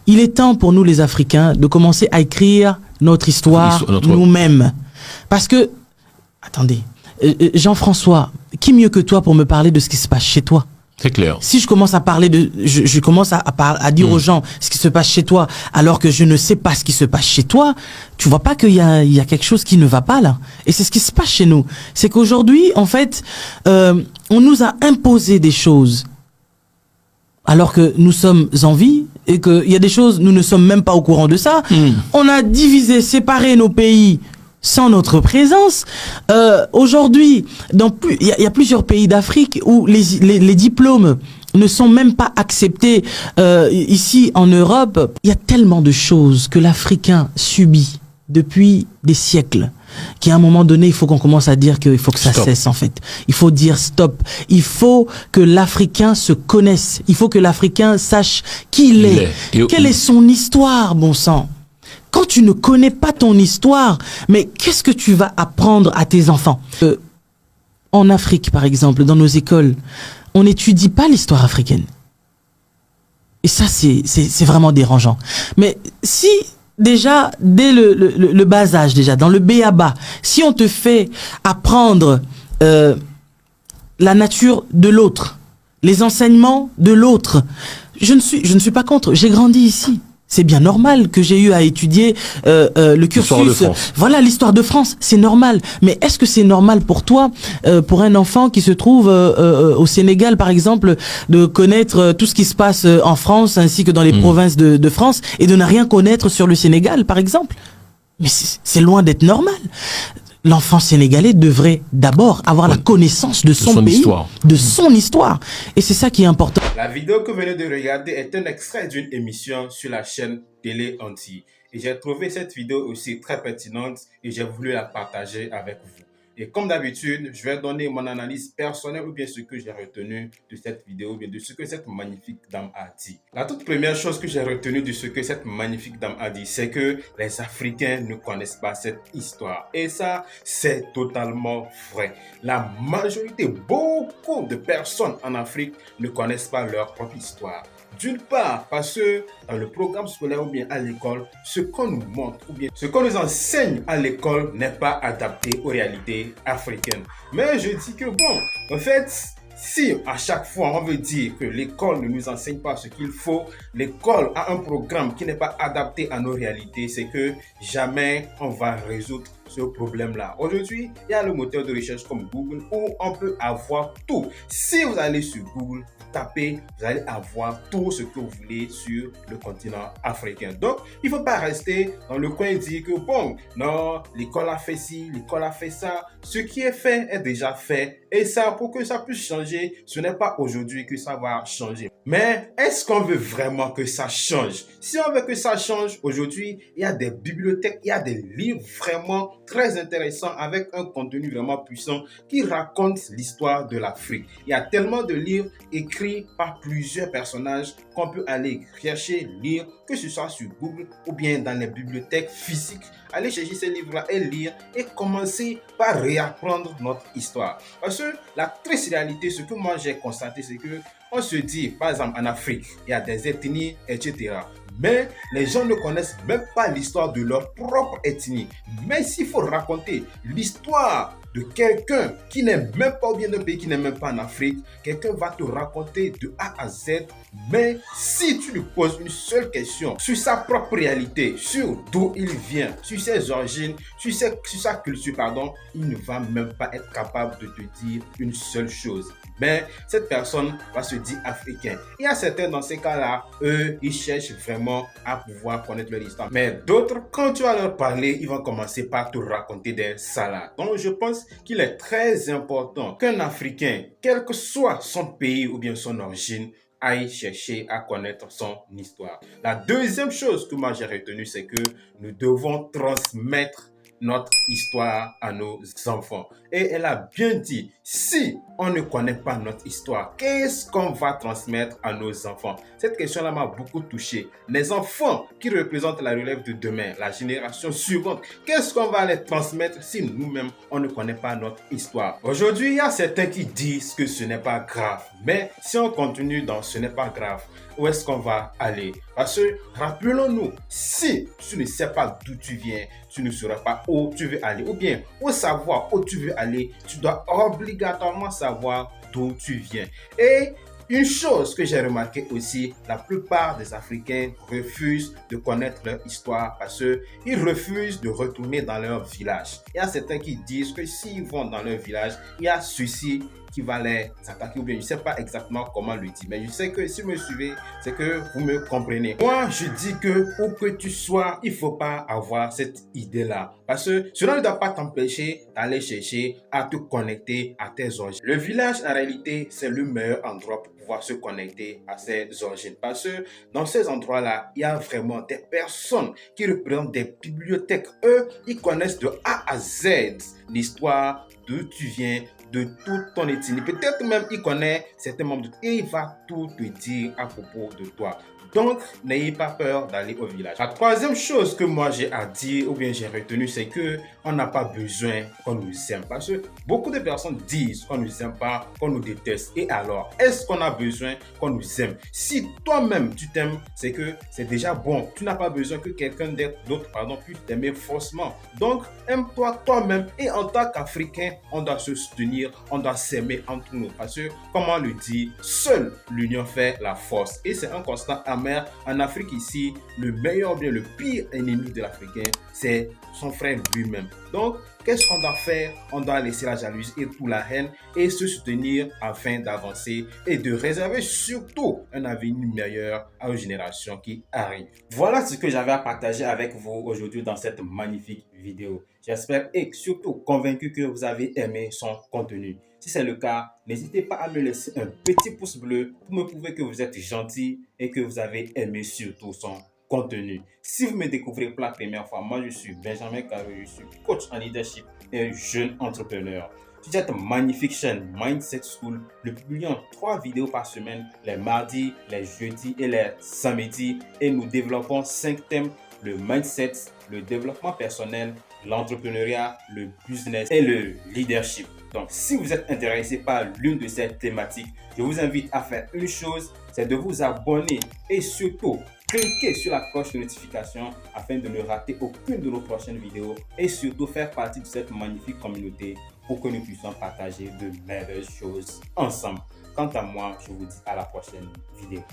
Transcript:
Il est temps pour nous les Africains de commencer à écrire notre histoire nous-mêmes. Parce que, attendez, Jean-François, qui mieux que toi pour me parler de ce qui se passe chez toi? C'est clair. Si je commence à parler je commence à dire aux gens ce qui se passe chez toi, alors que je ne sais pas ce qui se passe chez toi, tu vois pas qu'il y a quelque chose qui ne va pas là. Et c'est ce qui se passe chez nous. C'est qu'aujourd'hui, en fait, on nous a imposé des choses, alors que nous sommes en vie et qu'il y a des choses, nous ne sommes même pas au courant de ça. On a divisé, séparé nos pays sans notre présence. Aujourd'hui, il y a plusieurs pays d'Afrique où les diplômes ne sont même pas acceptés. Ici, en Europe, il y a tellement de choses que l'Africain subit depuis des siècles, qu'à un moment donné, il faut qu'on commence à dire qu'il faut que ça cesse, en fait. Il faut dire stop. Il faut que l'Africain se connaisse. Il faut que l'Africain sache qui il est. Quelle est son histoire, bon sang. Quand tu ne connais pas ton histoire, mais qu'est-ce que tu vas apprendre à tes enfants? En Afrique, par exemple, dans nos écoles, on n'étudie pas l'histoire africaine. Et ça, c'est vraiment dérangeant. Mais si, déjà, dès le bas âge, déjà, dans le b.a.-ba, si on te fait apprendre la nature de l'autre, les enseignements de l'autre, je ne suis pas contre, j'ai grandi ici. C'est bien normal que j'ai eu à étudier le cursus. Voilà, l'histoire de France, c'est normal. Mais est-ce que c'est normal pour toi, pour un enfant qui se trouve au Sénégal, par exemple, de connaître tout ce qui se passe en France ainsi que dans les provinces de France et de ne rien connaître sur le Sénégal, par exemple? Mais c'est loin d'être normal. L'enfant sénégalais devrait d'abord avoir la connaissance de son pays, de son histoire. Et c'est ça qui est important. La vidéo que vous venez de regarder est un extrait d'une émission sur la chaîne Télé Antilles. Et j'ai trouvé cette vidéo aussi très pertinente et j'ai voulu la partager avec vous. Et comme d'habitude, je vais donner mon analyse personnelle ou bien ce que j'ai retenu de cette vidéo, ou bien de ce que cette magnifique dame a dit. La toute première chose que j'ai retenu de ce que cette magnifique dame a dit, c'est que les Africains ne connaissent pas cette histoire. Et ça, c'est totalement vrai. La majorité, beaucoup de personnes en Afrique ne connaissent pas leur propre histoire. D'une part, parce que dans le programme scolaire ou bien à l'école, ce qu'on nous montre ou bien ce qu'on nous enseigne à l'école n'est pas adapté aux réalités africaines. Mais je dis que bon, en fait, si à chaque fois on veut dire que l'école ne nous enseigne pas ce qu'il faut, l'école a un programme qui n'est pas adapté à nos réalités, c'est que jamais on va résoudre ce problème-là. Aujourd'hui, il y a le moteur de recherche comme Google où on peut avoir tout. Si vous allez sur Google, tapez, vous allez avoir tout ce que vous voulez sur le continent africain. Donc, il ne faut pas rester dans le coin et dire que bon, non, l'école a fait ci, l'école a fait ça. Ce qui est fait est déjà fait. Et ça, pour que ça puisse changer, ce n'est pas aujourd'hui que ça va changer. Mais est-ce qu'on veut vraiment que ça change? Si on veut que ça change, aujourd'hui, il y a des bibliothèques, il y a des livres vraiment très intéressants avec un contenu vraiment puissant qui raconte l'histoire de l'Afrique. Il y a tellement de livres écrits par plusieurs personnages qu'on peut aller chercher, lire, que ce soit sur Google ou bien dans les bibliothèques physiques. Allez chercher ces livres-là et lire et commencer par réapprendre notre histoire. Parce que la triste réalité, ce que moi j'ai constaté, c'est que on se dit, par exemple en Afrique, il y a des ethnies, etc. Mais les gens ne connaissent même pas l'histoire de leur propre ethnie. Mais s'il faut raconter l'histoire de quelqu'un qui n'est même pas, ou bien d'un pays qui n'est même pas en Afrique, quelqu'un va te raconter de A à Z. Mais si tu lui poses une seule question sur sa propre réalité, sur d'où il vient, sur ses origines, sur sa culture, il ne va même pas être capable de te dire une seule chose. Mais cette personne va se dire africain. Il y a certains dans ces cas-là, eux, ils cherchent vraiment à pouvoir connaître leur histoire. Mais d'autres, quand tu vas leur parler, ils vont commencer par te raconter des salades. Donc je pense qu'il est très important qu'un Africain, quel que soit son pays ou bien son origine, aille chercher à connaître son histoire. La deuxième chose que moi j'ai retenue, c'est que nous devons transmettre notre histoire à nos enfants. Et elle a bien dit, si on ne connaît pas notre histoire, qu'est-ce qu'on va transmettre à nos enfants? Cette question-là m'a beaucoup touché. Les enfants qui représentent la relève de demain, la génération suivante, qu'est-ce qu'on va les transmettre si nous-mêmes, on ne connaît pas notre histoire? Aujourd'hui, il y a certains qui disent que ce n'est pas grave. Mais si on continue dans ce n'est pas grave, où est-ce qu'on va aller? Parce que, rappelons-nous, si tu ne sais pas d'où tu viens, tu ne sauras pas où tu veux aller. Ou bien, pour savoir où tu veux aller, tu dois obligatoirement savoir d'où tu viens. Et une chose que j'ai remarqué aussi, la plupart des Africains refusent de connaître leur histoire parce qu'ils refusent de retourner dans leur village. Il y a certains qui disent que s'ils vont dans leur village, il y a ceci qui va les attaquer ou bien je ne sais pas exactement comment le dire, mais je sais que si vous me suivez, c'est que vous me comprenez. Moi, je dis que où que tu sois, il ne faut pas avoir cette idée-là parce que cela ne doit pas t'empêcher d'aller chercher à te connecter à tes origines. Le village, en réalité, c'est le meilleur endroit pour pouvoir se connecter à ses origines parce que dans ces endroits-là, il y a vraiment des personnes qui représentent des bibliothèques. Eux, ils connaissent de A à Z l'histoire d'où tu viens, de toute ton ethnie. Peut-être même il connaît certains membres et il va tout te dire à propos de toi. Donc, n'ayez pas peur d'aller au village. La troisième chose que moi j'ai à dire ou bien j'ai retenu, c'est que on n'a pas besoin qu'on nous aime. Parce que beaucoup de personnes disent qu'on nous aime pas, qu'on nous déteste. Et alors, est-ce qu'on a besoin qu'on nous aime? Si toi-même tu t'aimes, c'est que c'est déjà bon. Tu n'as pas besoin que quelqu'un d'autre puisse t'aimer forcément. Donc, aime-toi toi-même. Et en tant qu'Africain, on doit se soutenir, on doit s'aimer entre nous. Parce que, comme on le dit, seule l'union fait la force. Et c'est un constat amer. En Afrique ici, le meilleur, bien le pire ennemi de l'Africain, c'est son frère lui-même. Donc, qu'est-ce qu'on doit faire? On doit laisser la jalousie et toute la haine et se soutenir afin d'avancer et de réserver surtout un avenir meilleur aux générations qui arrivent. Voilà ce que j'avais à partager avec vous aujourd'hui dans cette magnifique vidéo. J'espère et surtout convaincu que vous avez aimé son contenu. Si c'est le cas, n'hésitez pas à me laisser un petit pouce bleu pour me prouver que vous êtes gentil et que vous avez aimé surtout son contenu. Si vous me découvrez pour la première fois, moi je suis Benjamin Caro, je suis coach en leadership et un jeune entrepreneur. Sur cette magnifique chaîne Mindset School, nous publions 3 vidéos par semaine, les mardis, les jeudis et les samedis, et nous développons 5 thèmes: le mindset, le développement personnel, l'entrepreneuriat, le business et le leadership. Donc, si vous êtes intéressé par l'une de ces thématiques, je vous invite à faire une chose, c'est de vous abonner et surtout cliquez sur la cloche de notification afin de ne rater aucune de nos prochaines vidéos et surtout faire partie de cette magnifique communauté pour que nous puissions partager de merveilleuses choses ensemble. Quant à moi, je vous dis à la prochaine vidéo.